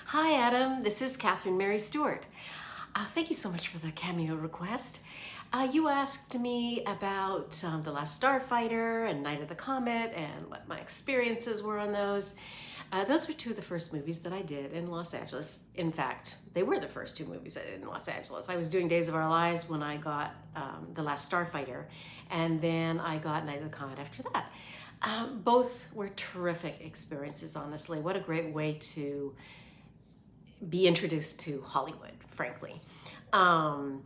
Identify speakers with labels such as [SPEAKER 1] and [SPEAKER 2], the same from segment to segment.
[SPEAKER 1] Hi, Adam. This is Catherine Mary Stewart. Thank you so much for the cameo request. You asked me about The Last Starfighter and Night of the Comet and what my experiences were on those. Those were two of the first movies that I did in Los Angeles. In fact, they were the first two movies I did in Los Angeles. I was doing Days of Our Lives when I got The Last Starfighter, and then I got Night of the Comet after that. Both were terrific experiences, honestly. What a great way to be introduced to Hollywood, frankly. The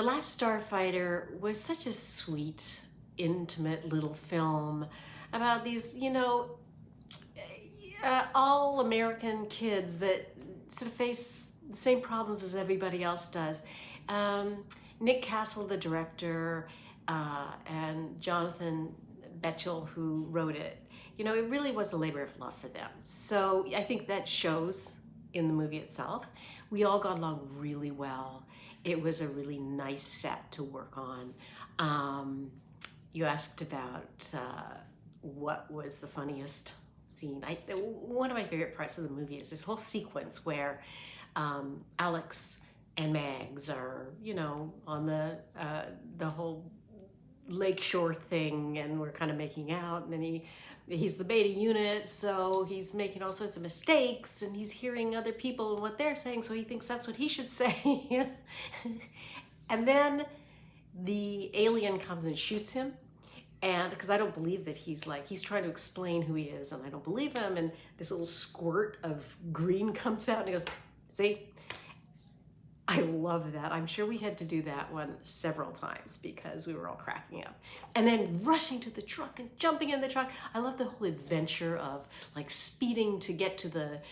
[SPEAKER 1] Last Starfighter was such a sweet, intimate little film about these, all American kids that sort of face the same problems as everybody else does. Nick Castle, the director, and Jonathan Betchell, who wrote it, it really was a labor of love for them. So I think that shows in the movie itself. We all got along really well. It was a really nice set to work on. You asked about what was the funniest scene. One of my favorite parts of the movie is this whole sequence where Alex and Mags are, on the whole lakeshore thing, and we're kind of making out, and then he's the beta unit, so he's making all sorts of mistakes, and he's hearing other people and what they're saying, so he thinks that's what he should say. And then the alien comes and shoots him, and because I don't believe that he's trying to explain who he is, and I don't believe him, and this little squirt of green comes out, and he goes, see? I love that. I'm sure we had to do that one several times because we were all cracking up. And then rushing to the truck and jumping in the truck. I love the whole adventure of like speeding to get to the,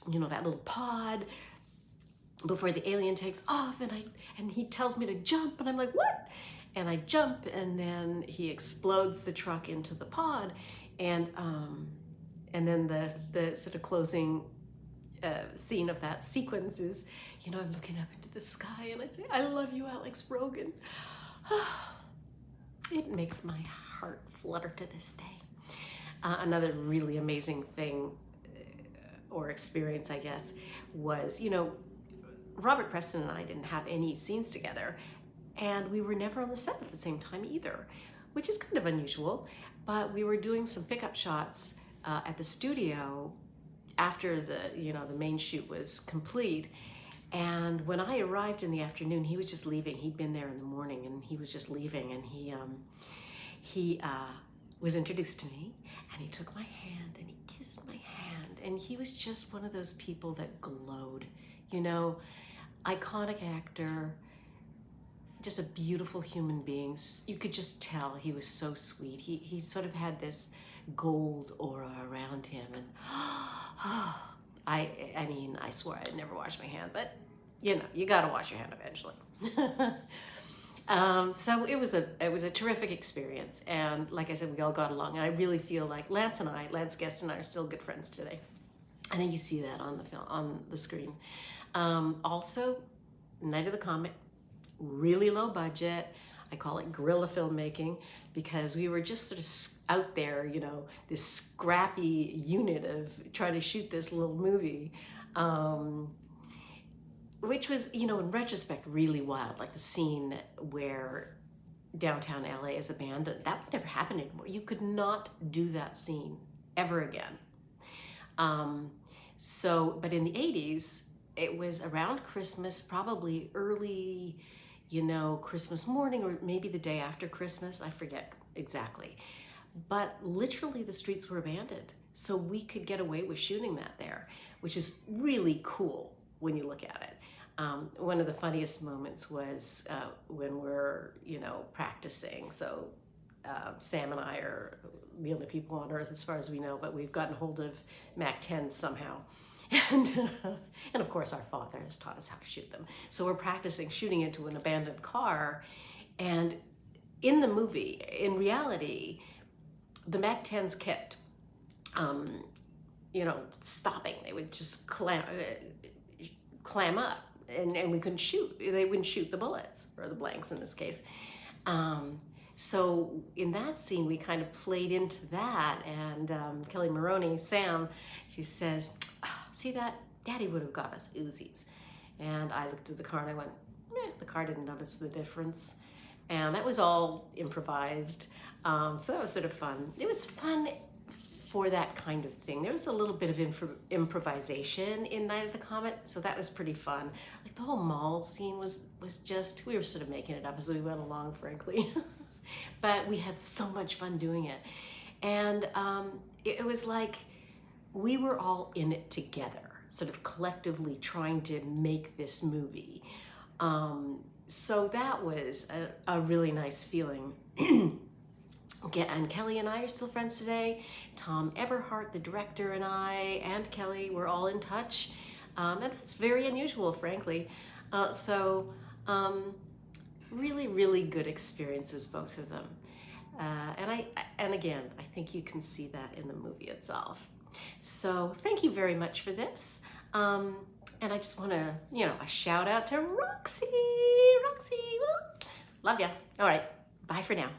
[SPEAKER 1] that little pod before the alien takes off, and he tells me to jump, and I'm like, what? And I jump, and then he explodes the truck into the pod, and then the sort of closing scene of that sequence is, I'm looking up into the sky and I say, I love you, Alex Rogan. It makes my heart flutter to this day. Another really amazing thing or experience, I guess, was, Robert Preston and I didn't have any scenes together, and we were never on the set at the same time either, which is kind of unusual, but we were doing some pickup shots at the studio after the main shoot was complete. And when I arrived in the afternoon, he was just leaving. He'd been there in the morning, and he was just leaving, and he was introduced to me, and he took my hand and he kissed my hand, and he was just one of those people that glowed, iconic actor, just a beautiful human being. You could just tell he was so sweet. He sort of had this gold aura around him, and I swore I'd never wash my hand, but you gotta wash your hand eventually. So it was a terrific experience, and like I said, we all got along, and I really feel like Lance Guest and I are still good friends today. I think you see that on the screen. Also, Night of the Comet, really low budget. I call it guerrilla filmmaking because we were just sort of out there, this scrappy unit of trying to shoot this little movie, which was, in retrospect, really wild. Like the scene where downtown LA is abandoned. That would never happen anymore. You could not do that scene ever again. But in the 80s, it was around Christmas, probably early, Christmas morning, or maybe the day after Christmas, I forget exactly. But literally the streets were abandoned. So we could get away with shooting that there, which is really cool when you look at it. One of the funniest moments was when we're, practicing. So Sam and I are the only people on Earth as far as we know, but we've gotten hold of Mac 10s somehow. And of course our father has taught us how to shoot them. So we're practicing shooting into an abandoned car, and in the movie, in reality, the Mac 10s kept, stopping. They would just clam up, and we couldn't shoot. They wouldn't shoot the bullets, or the blanks in this case. So in that scene, we kind of played into that, and Kelly Maroney, Sam, she says, oh, see that? Daddy would have got us Uzis. And I looked at the car and I went, the car didn't notice the difference. And that was all improvised. So that was sort of fun. It was fun for that kind of thing. There was a little bit of improvisation in Night of the Comet, so that was pretty fun. Like the whole mall scene was just, we were sort of making it up as we went along, frankly. But we had so much fun doing it. And it was like we were all in it together, sort of collectively trying to make this movie. So that was a really nice feeling. And Kelly and I are still friends today. Tom Eberhardt, the director, and I, and Kelly, we're all in touch. And that's very unusual, frankly. Really, really good experiences, both of them. And again, I think you can see that in the movie itself. So thank you very much for this. And I just want to, a shout out to Roxy. Roxy, love ya. All right, bye for now.